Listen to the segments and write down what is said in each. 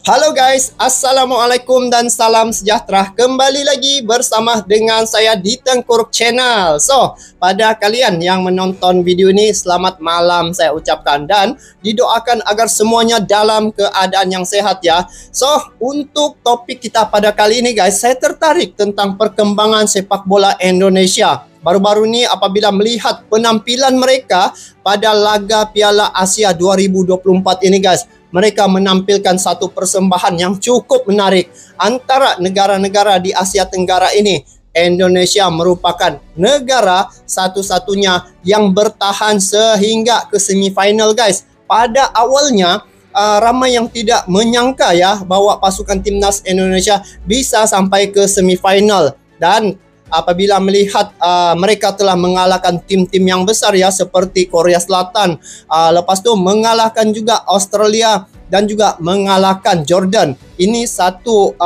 Halo guys, Assalamualaikum dan salam sejahtera. Kembali lagi bersama dengan saya di Tengkuruk Channel. So, pada kalian yang menonton video ini, selamat malam saya ucapkan. Dan didoakan agar semuanya dalam keadaan yang sehat ya. So, untuk topik kita pada kali ini guys, saya tertarik tentang perkembangan sepak bola Indonesia. Baru-baru ini apabila melihat penampilan mereka pada laga Piala Asia 2024 ini guys, mereka menampilkan satu persembahan yang cukup menarik. Antara negara-negara di Asia Tenggara ini, Indonesia merupakan negara satu-satunya yang bertahan sehingga ke semifinal guys. Pada awalnya ramai yang tidak menyangka ya bahwa pasukan timnas Indonesia bisa sampai ke semifinal. Dan apabila melihat mereka telah mengalahkan tim-tim yang besar ya seperti Korea Selatan, lepas itu mengalahkan juga Australia dan juga mengalahkan Jordan. Ini satu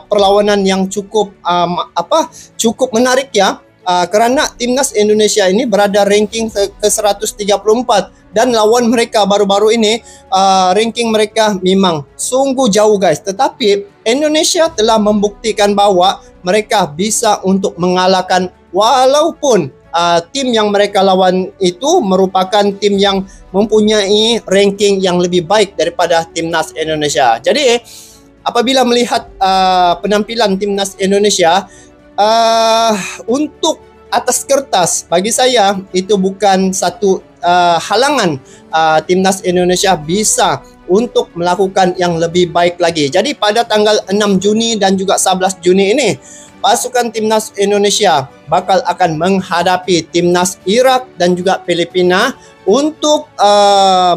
perlawanan yang cukup menarik ya. Kerana timnas Indonesia ini berada ranking ke 134 dan lawan mereka baru-baru ini ranking mereka memang sungguh jauh guys. Tetapi Indonesia telah membuktikan bahwa mereka bisa untuk mengalahkan walaupun tim yang mereka lawan itu merupakan tim yang mempunyai ranking yang lebih baik daripada timnas Indonesia. Jadi apabila melihat penampilan timnas Indonesia, untuk atas kertas bagi saya itu bukan satu halangan timnas Indonesia bisa untuk melakukan yang lebih baik lagi. Jadi pada tanggal 6 Juni dan juga 11 Juni ini, pasukan timnas Indonesia bakal akan menghadapi timnas Iraq dan juga Filipina untuk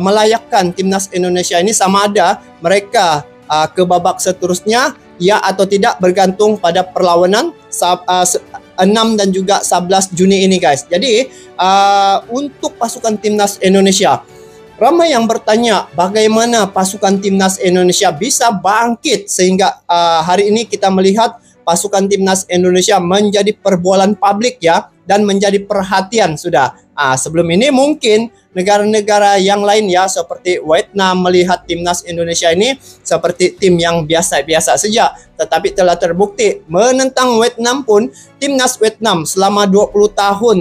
melayakkan timnas Indonesia ini sama ada mereka ke babak seterusnya ya atau tidak, bergantung pada perlawanan 6 dan juga 11 Juni ini guys. Jadi untuk pasukan timnas Indonesia, ramai yang bertanya bagaimana pasukan timnas Indonesia bisa bangkit sehingga hari ini kita melihat pasukan timnas Indonesia menjadi perbualan publik ya dan menjadi perhatian sudah. Sebelum ini mungkin negara-negara yang lain ya seperti Vietnam melihat timnas Indonesia ini seperti tim yang biasa-biasa saja. Tetapi telah terbukti menentang Vietnam pun, timnas Vietnam selama 20 tahun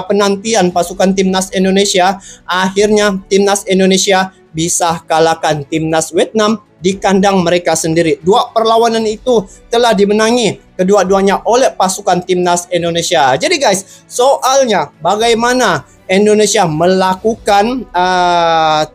penantian pasukan timnas Indonesia, akhirnya timnas Indonesia bisa kalahkan timnas Vietnam di kandang mereka sendiri. Dua perlawanan itu telah dimenangi kedua-duanya oleh pasukan timnas Indonesia. Jadi guys, soalnya bagaimana Indonesia melakukan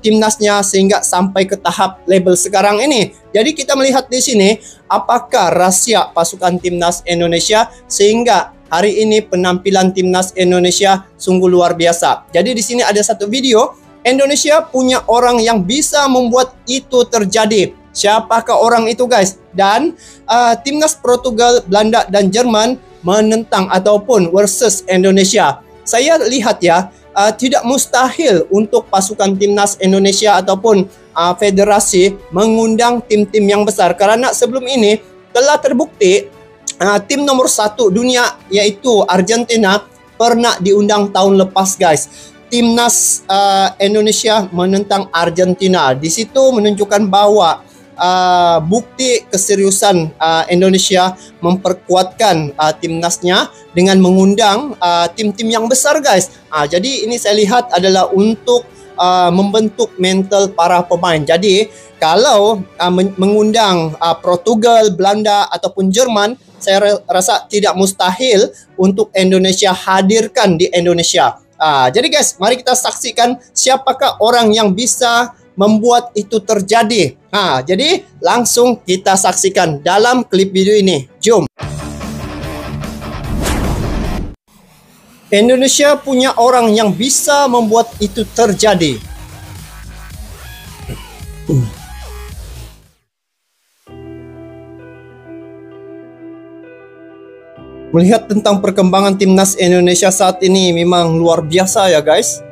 timnasnya sehingga sampai ke tahap label sekarang ini. Jadi kita melihat di sini apakah rahasia pasukan timnas Indonesia sehingga hari ini penampilan timnas Indonesia sungguh luar biasa. Jadi di sini ada satu video, Indonesia punya orang yang bisa membuat itu terjadi. Siapakah orang itu guys? Dan timnas Portugal, Belanda dan Jerman menentang ataupun versus Indonesia. Saya lihat ya, tidak mustahil untuk pasukan timnas Indonesia ataupun federasi mengundang tim-tim yang besar. Karena sebelum ini telah terbukti tim nomor 1 dunia yaitu Argentina pernah diundang tahun lepas guys. Timnas Indonesia menentang Argentina. Di situ menunjukkan bahwa bukti keseriusan Indonesia memperkuatkan timnasnya dengan mengundang tim-tim yang besar guys. Jadi ini saya lihat adalah untuk membentuk mental para pemain. Jadi kalau mengundang Portugal, Belanda ataupun Jerman, saya rasa tidak mustahil untuk Indonesia hadirkan di Indonesia. Jadi guys, mari kita saksikan siapakah orang yang bisa membuat itu terjadi. Jadi langsung kita saksikan dalam klip video ini. Jom. Indonesia punya orang yang bisa membuat itu terjadi. Melihat tentang perkembangan timnas Indonesia saat ini memang luar biasa ya guys.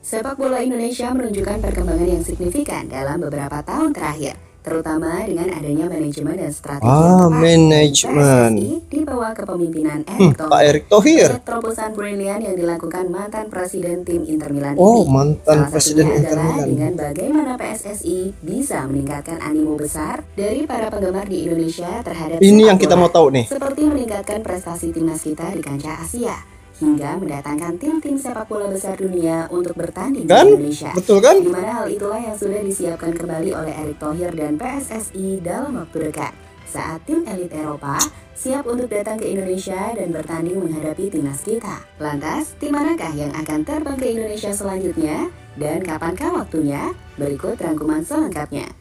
Sepak bola Indonesia menunjukkan perkembangan yang signifikan dalam beberapa tahun terakhir. terutama dengan adanya manajemen dan strategi yang tepat. Manajemen. PSSI di bawah kepemimpinan Erick Thohir. Pak Erick Thohir. Banyak terobosan brilian yang dilakukan mantan presiden tim Inter Milan Oh, ini. mantan Salah presiden satunya Inter adalah Milan. dengan bagaimana PSSI bisa meningkatkan animo besar dari para penggemar di Indonesia terhadap Ini sepak yang kita bola. mau tahu nih. Seperti meningkatkan prestasi timnas kita di kancah Asia, hingga mendatangkan tim-tim sepak bola besar dunia untuk bertanding Kan? di Indonesia. Betul kan? Di mana hal itulah yang sudah disiapkan kembali oleh Erick Thohir dan PSSI dalam waktu dekat. Saat tim elit Eropa siap untuk datang ke Indonesia dan bertanding menghadapi timnas kita. Lantas, tim manakah yang akan terbang ke Indonesia selanjutnya? Dan kapankah waktunya? Berikut rangkuman selengkapnya.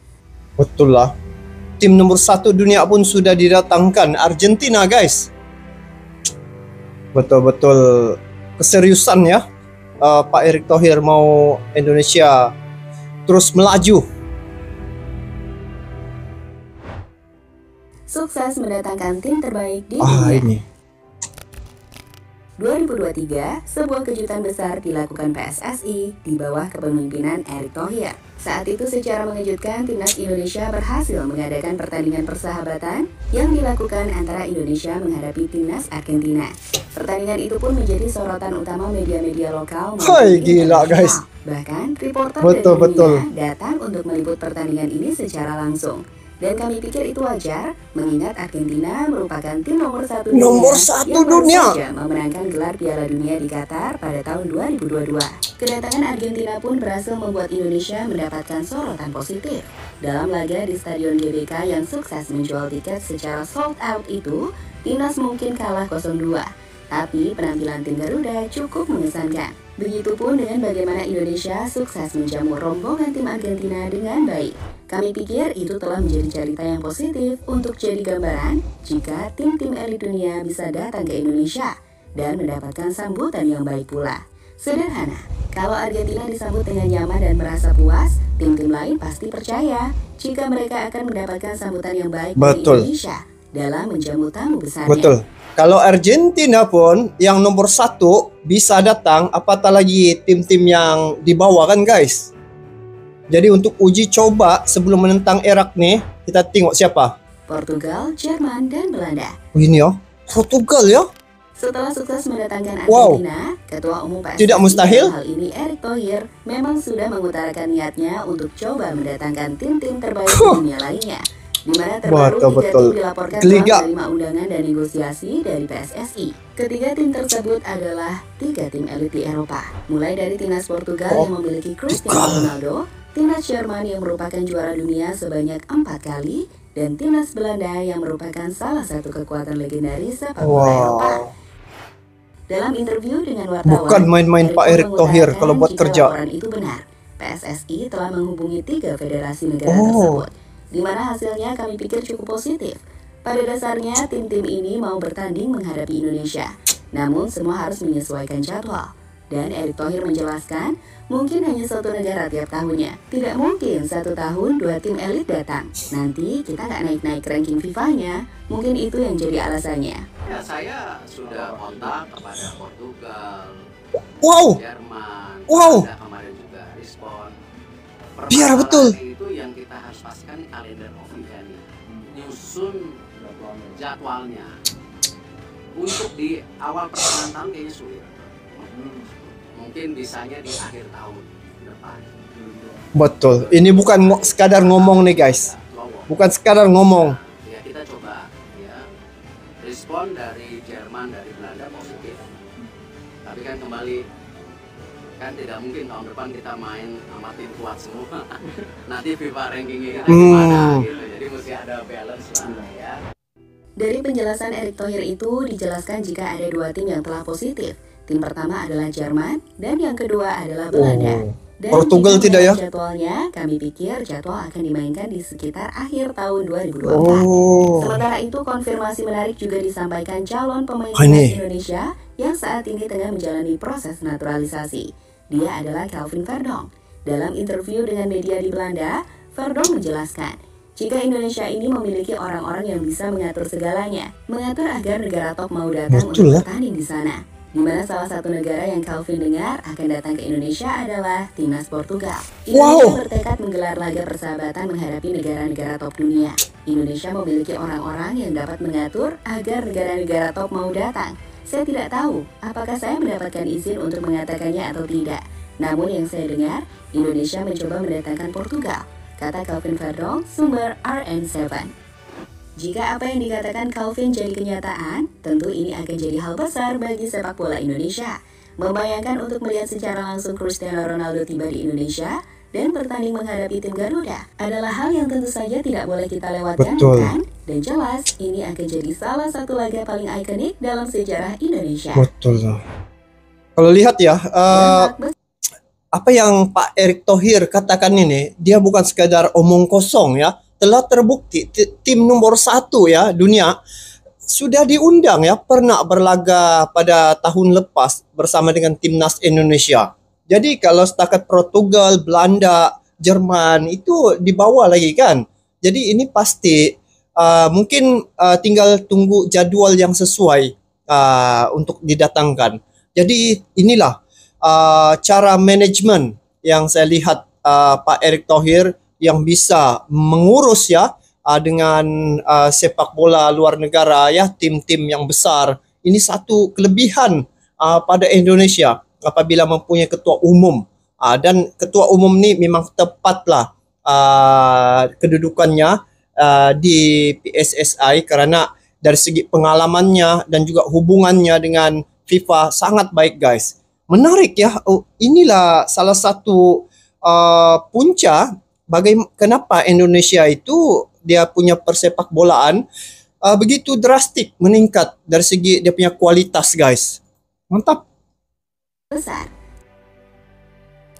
Betul lah. Tim nomor 1 dunia pun sudah didatangkan, Argentina guys. Betul-betul keseriusan ya. Pak Erick Thohir mau Indonesia terus melaju. Sukses mendatangkan tim terbaik di dunia. Ini 2023, sebuah kejutan besar dilakukan PSSI di bawah kepemimpinan Erick Thohir. Saat itu secara mengejutkan, timnas Indonesia berhasil mengadakan pertandingan persahabatan yang dilakukan antara Indonesia menghadapi timnas Argentina. Pertandingan itu pun menjadi sorotan utama media-media lokal maupun Hai, gila, internasional. guys. Bahkan reporter Betul, dari betul. dunia datang untuk meliput pertandingan ini secara langsung. Dan kami pikir itu wajar, mengingat Argentina merupakan tim nomor 1 dunia Nomor 1 yang baru dunia. saja memenangkan gelar Piala Dunia di Qatar pada tahun 2022. Kedatangan Argentina pun berhasil membuat Indonesia mendapatkan sorotan positif. Dalam laga di Stadion GBK yang sukses menjual tiket secara sold out itu, timnas mungkin kalah 0-2. Tapi penampilan tim Garuda cukup mengesankan. Begitupun dengan bagaimana Indonesia sukses menjamu rombongan tim Argentina dengan baik. Kami pikir itu telah menjadi cerita yang positif untuk jadi gambaran jika tim-tim elit dunia bisa datang ke Indonesia dan mendapatkan sambutan yang baik pula. Sederhana, kalau Argentina disambut dengan nyaman dan merasa puas, tim-tim lain pasti percaya jika mereka akan mendapatkan sambutan yang baik dari Betul. Indonesia dalam menjamu tamu besarnya. betul. Kalau Argentina pun yang nomor 1 bisa datang, apatah lagi tim-tim yang di bawah kan guys. Jadi untuk uji coba sebelum menentang Irak nih, kita tengok siapa. Portugal, Jerman, dan Belanda. Ini ya, Portugal ya. Setelah sukses mendatangkan Wow. Argentina, Ketua Umum PSSI Tidak mustahil. dalam hal ini Erick Thohir memang sudah mengutarakan niatnya untuk coba mendatangkan tim-tim terbaik di dunia lainnya. Di mana terbaru Betul. 3 tim dilaporkan Liga. telah menerima undangan dan negosiasi dari PSSI. Ketiga tim tersebut adalah 3 tim elit di Eropa, mulai dari timnas Portugal yang memiliki Cristiano Ronaldo, timnas Jerman yang merupakan juara dunia sebanyak 4 kali, dan timnas Belanda yang merupakan salah satu kekuatan legendaris sepak bola Eropa. Dalam interview dengan wartawan, Bukan main-main Pak Erick Thohir kalau buat jika kerja. laporan itu benar, PSSI telah menghubungi 3 federasi negara Oh. tersebut, di mana hasilnya kami pikir cukup positif. Pada dasarnya, tim-tim ini mau bertanding menghadapi Indonesia, namun semua harus menyesuaikan jadwal. Dan Erick Thohir menjelaskan, mungkin hanya 1 negara tiap tahunnya. Tidak mungkin 1 tahun 2 tim elit datang. Nanti kita nggak naik-naik ranking FIFA-nya. Mungkin itu yang jadi alasannya. Ya, saya sudah kontak kepada Portugal, Wow, Jerman, Wow. ada kemarin juga respon. Biar betul. Permasalahan itu yang kita harus pastikan kalender of event, nyusun jadwalnya. Untuk di awal pertengahan tahun kayaknya sulit. Mungkin bisanya di akhir tahun depan. betul. Ini bukan sekadar ngomong nih guys. Bukan sekadar ngomong. Ya kita coba ya. Respon dari Jerman, dari Belanda positif. Tapi kan kembali kan tidak mungkin tahun depan kita main sama tim kuat semua. Nanti FIFA rankingnya kita gimana gitu. Jadi mesti ada balance lah ya. Dari penjelasan Erick Thohir itu dijelaskan jika ada 2 tim yang telah positif. Tim pertama adalah Jerman dan yang kedua adalah Belanda. Dan Portugal jika tidak ya? melihat jadwalnya, kami pikir jadwal akan dimainkan di sekitar akhir tahun 2024. Oh, Sementara itu, konfirmasi menarik juga disampaikan calon pemain Oh, ini. timnas Indonesia yang saat ini tengah menjalani proses naturalisasi. Dia adalah Kelvin Verdonk. Dalam interview dengan media di Belanda, Verdonk menjelaskan, jika Indonesia ini memiliki orang-orang yang bisa mengatur segalanya, mengatur agar negara top mau datang Betul untuk lah. bertanding di sana. di mana salah satu negara yang Calvin dengar akan datang ke Indonesia adalah timnas Portugal. Wow. Indonesia bertekad menggelar laga persahabatan menghadapi negara-negara top dunia. Indonesia memiliki orang-orang yang dapat mengatur agar negara-negara top mau datang. Saya tidak tahu apakah saya mendapatkan izin untuk mengatakannya atau tidak. Namun yang saya dengar, Indonesia mencoba mendatangkan Portugal, kata Calvin Verdong, sumber RN7. Jika apa yang dikatakan Calvin jadi kenyataan, tentu ini akan jadi hal besar bagi sepak bola Indonesia. Membayangkan untuk melihat secara langsung Cristiano Ronaldo tiba di Indonesia dan bertanding menghadapi tim Garuda adalah hal yang tentu saja tidak boleh kita lewatkan, Betul. kan? Dan jelas, ini akan jadi salah satu laga paling ikonik dalam sejarah Indonesia. Betul. Kalau lihat ya, Dampak apa yang Pak Erick Thohir katakan ini, dia bukan sekadar omong kosong ya. Telah terbukti tim nomor 1 ya dunia sudah diundang ya, pernah berlaga pada tahun lepas bersama dengan timnas Indonesia. Jadi kalau setakat Portugal, Belanda, Jerman itu dibawa lagi kan. Jadi ini pasti mungkin tinggal tunggu jadwal yang sesuai untuk didatangkan. Jadi inilah cara manajemen yang saya lihat Pak Erick Thohir yang bisa mengurus ya dengan sepak bola luar negara ya, tim-tim yang besar. Ini satu kelebihan pada Indonesia apabila mempunyai ketua umum, dan ketua umum ni memang tepatlah kedudukannya di PSSI karena dari segi pengalamannya dan juga hubungannya dengan FIFA sangat baik, guys. Menarik ya. Inilah salah satu punca kenapa Indonesia itu dia punya persepak bolaan begitu drastik meningkat dari segi dia punya kualitas, guys. Mantap. besar.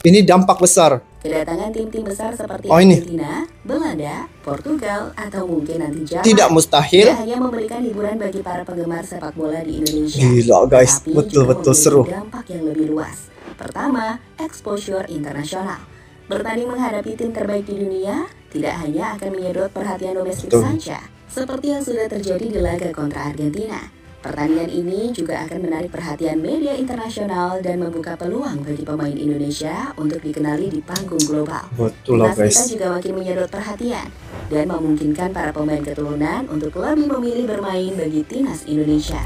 Ini dampak besar. Kedatangan tim-tim besar seperti Oh, ini. Argentina, Belanda, Portugal, atau mungkin nanti Jerman Tidak mustahil. tidak hanya memberikan hiburan bagi para penggemar sepak bola di Indonesia. Gila, guys. Tapi Betul-betul juga seru. memiliki dampak yang lebih luas. Pertama, exposure internasional. Bertanding menghadapi tim terbaik di dunia tidak hanya akan menyedot perhatian domestik Betul. saja, seperti yang sudah terjadi di laga kontra Argentina. Pertandingan ini juga akan menarik perhatian media internasional dan membuka peluang bagi pemain Indonesia untuk dikenali di panggung global. Betul lah, Timnas kita guys. juga makin menyedot perhatian dan memungkinkan para pemain keturunan untuk lebih memilih bermain bagi timnas Indonesia.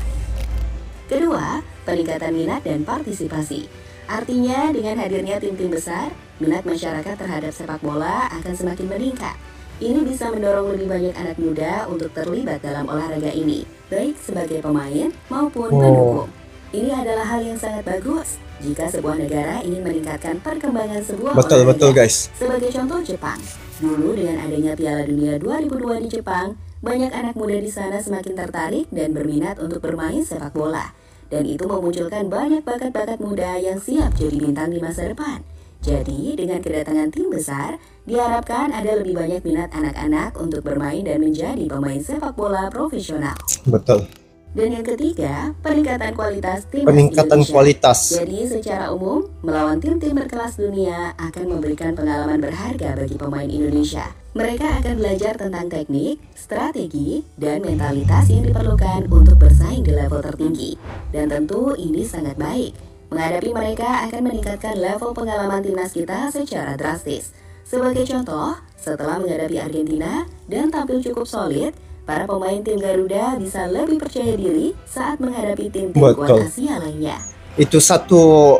Kedua, peningkatan minat dan partisipasi. Artinya, dengan hadirnya tim-tim besar, minat masyarakat terhadap sepak bola akan semakin meningkat. Ini bisa mendorong lebih banyak anak muda untuk terlibat dalam olahraga ini, baik sebagai pemain maupun pendukung. Ini adalah hal yang sangat bagus jika sebuah negara ingin meningkatkan perkembangan sebuah olahraga. Betul, guys. Sebagai contoh Jepang, dulu dengan adanya Piala Dunia 2002 di Jepang, banyak anak muda di sana semakin tertarik dan berminat untuk bermain sepak bola. Dan itu memunculkan banyak bakat-bakat muda yang siap jadi bintang di masa depan. Jadi, dengan kedatangan tim besar, diharapkan ada lebih banyak minat anak-anak untuk bermain dan menjadi pemain sepak bola profesional. Betul. Dan yang ketiga, peningkatan kualitas tim Peningkatan kualitas. Jadi secara umum, melawan tim-tim berkelas dunia akan memberikan pengalaman berharga bagi pemain Indonesia. Mereka akan belajar tentang teknik, strategi, dan mentalitas yang diperlukan untuk bersaing di level tertinggi. Dan tentu ini sangat baik. Menghadapi mereka akan meningkatkan level pengalaman timnas kita secara drastis. Sebagai contoh, setelah menghadapi Argentina dan tampil cukup solid, para pemain tim Garuda bisa lebih percaya diri saat menghadapi tim-tim kuat Betul. Asia lainnya. Itu satu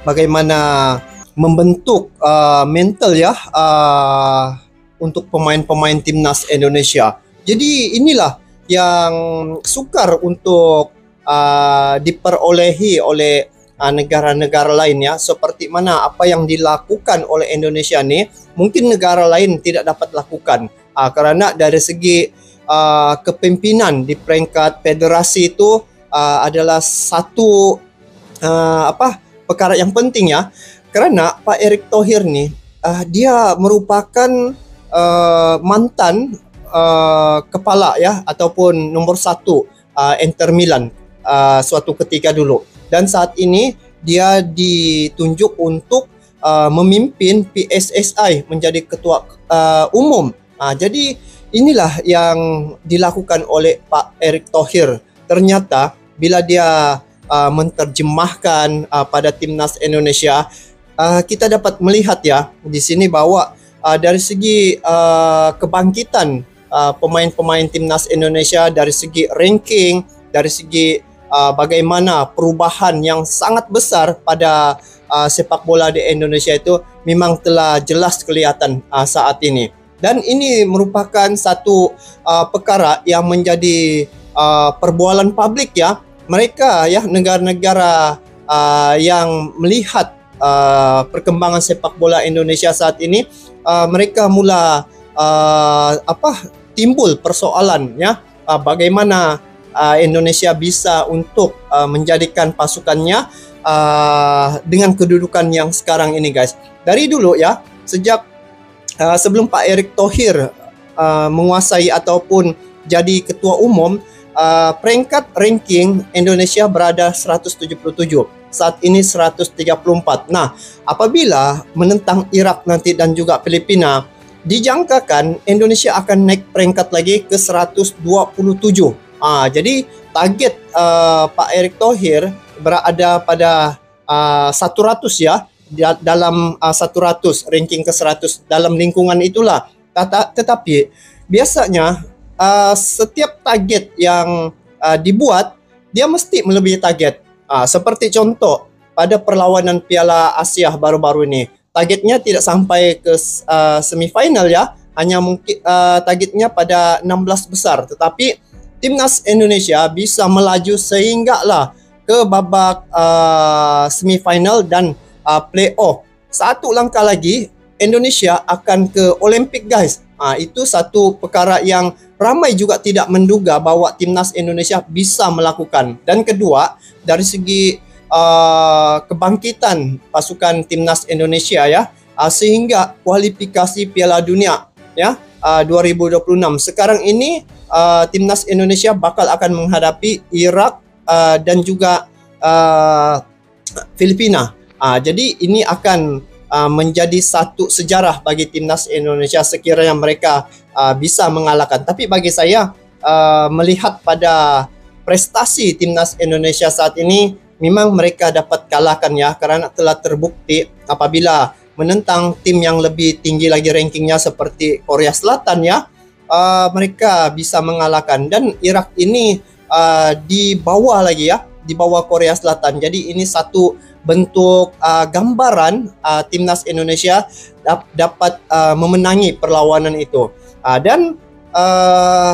bagaimana membentuk mental ya untuk pemain-pemain timnas Indonesia. Jadi inilah yang sukar untuk diperolehi oleh negara-negara lain ya, seperti mana apa yang dilakukan oleh Indonesia nih mungkin negara lain tidak dapat lakukan karena dari segi kepemimpinan di peringkat federasi itu adalah satu perkara yang penting ya, karena Pak Erick Thohir nih dia merupakan mantan kepala ya ataupun nomor 1 Inter Milan suatu ketika dulu. Dan saat ini dia ditunjuk untuk memimpin PSSI menjadi ketua umum. Jadi inilah yang dilakukan oleh Pak Erick Thohir. Ternyata bila dia menterjemahkan pada timnas Indonesia, kita dapat melihat ya di sini bahwa dari segi kebangkitan pemain-pemain timnas Indonesia, dari segi ranking, dari segi bagaimana perubahan yang sangat besar pada sepak bola di Indonesia itu memang telah jelas kelihatan saat ini. Dan ini merupakan satu perkara yang menjadi perbualan publik ya. Mereka ya, negara-negara yang melihat perkembangan sepak bola Indonesia saat ini, mereka mula timbul persoalan ya, bagaimana Indonesia bisa untuk menjadikan pasukannya dengan kedudukan yang sekarang ini guys. Dari dulu ya, sejak sebelum Pak Erick Thohir menguasai ataupun jadi ketua umum, peringkat ranking Indonesia berada 177. Saat ini 134. Nah, apabila menentang Irak nanti dan juga Filipina, dijangkakan Indonesia akan naik peringkat lagi ke 127. Jadi target Pak Erick Thohir berada pada 100 ya, dalam 100, ranking ke 100 dalam lingkungan itulah. Tetapi biasanya setiap target yang dibuat, dia mesti melebihi target. Seperti contoh pada perlawanan Piala Asia baru-baru ini, targetnya tidak sampai ke semifinal ya, hanya mungkin targetnya pada 16 besar. Tetapi timnas Indonesia bisa melaju sehingga lah ke babak semifinal dan playoff. Satu langkah lagi Indonesia akan ke Olimpik guys. Itu satu perkara yang ramai juga tidak menduga bahwa timnas Indonesia bisa melakukan. Dan kedua, dari segi kebangkitan pasukan timnas Indonesia ya, sehingga kualifikasi Piala Dunia ya 2026. Sekarang ini timnas Indonesia bakal akan menghadapi Irak dan juga Filipina. Jadi ini akan menjadi satu sejarah bagi timnas Indonesia sekiranya mereka bisa mengalahkan. Tapi bagi saya melihat pada prestasi timnas Indonesia saat ini, memang mereka dapat kalahkan ya, karena telah terbukti apabila menentang tim yang lebih tinggi lagi rankingnya seperti Korea Selatan ya, mereka bisa mengalahkan. Dan Irak ini di bawah lagi ya, di bawah Korea Selatan. Jadi ini satu bentuk gambaran timnas Indonesia dapat memenangi perlawanan itu. Dan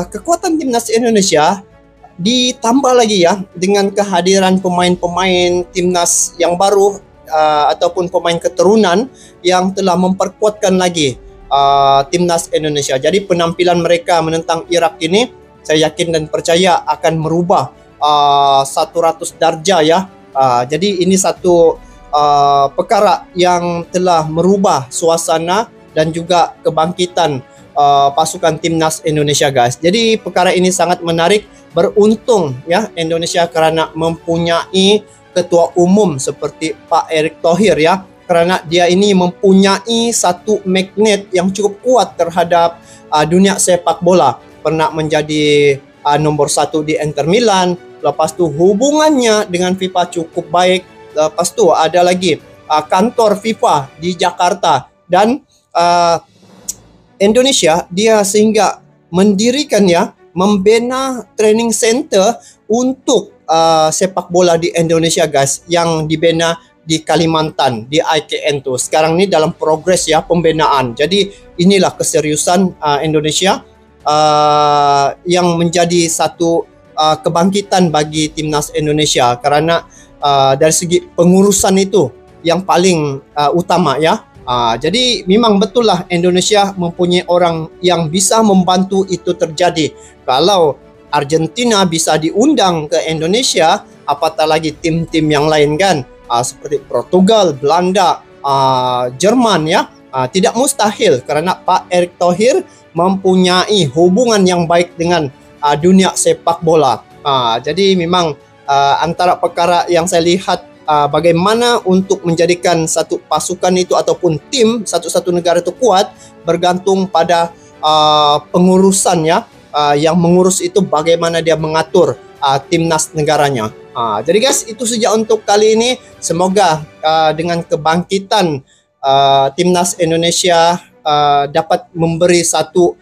kekuatan timnas Indonesia ditambah lagi ya dengan kehadiran pemain-pemain timnas yang baru ataupun pemain keturunan yang telah memperkuatkan lagi timnas Indonesia. Jadi penampilan mereka menentang Irak ini, saya yakin dan percaya akan merubah 100 darjah ya. Jadi ini satu perkara yang telah merubah suasana dan juga kebangkitan pasukan timnas Indonesia guys. Jadi perkara ini sangat menarik, beruntung ya Indonesia karena mempunyai ketua umum seperti Pak Erick Thohir ya, karena dia ini mempunyai satu magnet yang cukup kuat terhadap dunia sepak bola. Pernah menjadi nomor 1 di Inter Milan. Lepas tu hubungannya dengan FIFA cukup baik. Lepas tu ada lagi kantor FIFA di Jakarta. Dan Indonesia dia sehingga mendirikan ya, membina training center untuk sepak bola di Indonesia guys, yang dibina di Kalimantan, di IKN tu. Sekarang ni dalam progres ya pembinaan. Jadi inilah keseriusan Indonesia yang menjadi satu kebangkitan bagi timnas Indonesia, karena dari segi pengurusan itu yang paling utama ya. Jadi memang betul lah Indonesia mempunyai orang yang bisa membantu itu terjadi. Kalau Argentina bisa diundang ke Indonesia, apatah lagi tim-tim yang lain kan, seperti Portugal, Belanda, Jerman ya. Tidak mustahil karena Pak Erick Thohir mempunyai hubungan yang baik dengan dunia sepak bola. Jadi memang antara perkara yang saya lihat, bagaimana untuk menjadikan satu pasukan itu ataupun tim satu negara itu kuat bergantung pada pengurusan ya. Yang mengurus itu bagaimana dia mengatur timnas negaranya. Jadi guys, itu saja untuk kali ini. Semoga dengan kebangkitan timnas Indonesia dapat memberi satu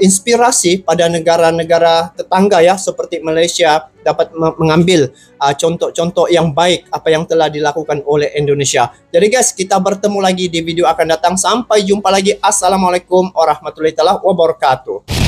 inspirasi pada negara-negara tetangga ya, seperti Malaysia, dapat mengambil contoh-contoh yang baik apa yang telah dilakukan oleh Indonesia. Jadi guys, kita bertemu lagi di video akan datang. Sampai jumpa lagi. Assalamualaikum warahmatullahi wabarakatuh.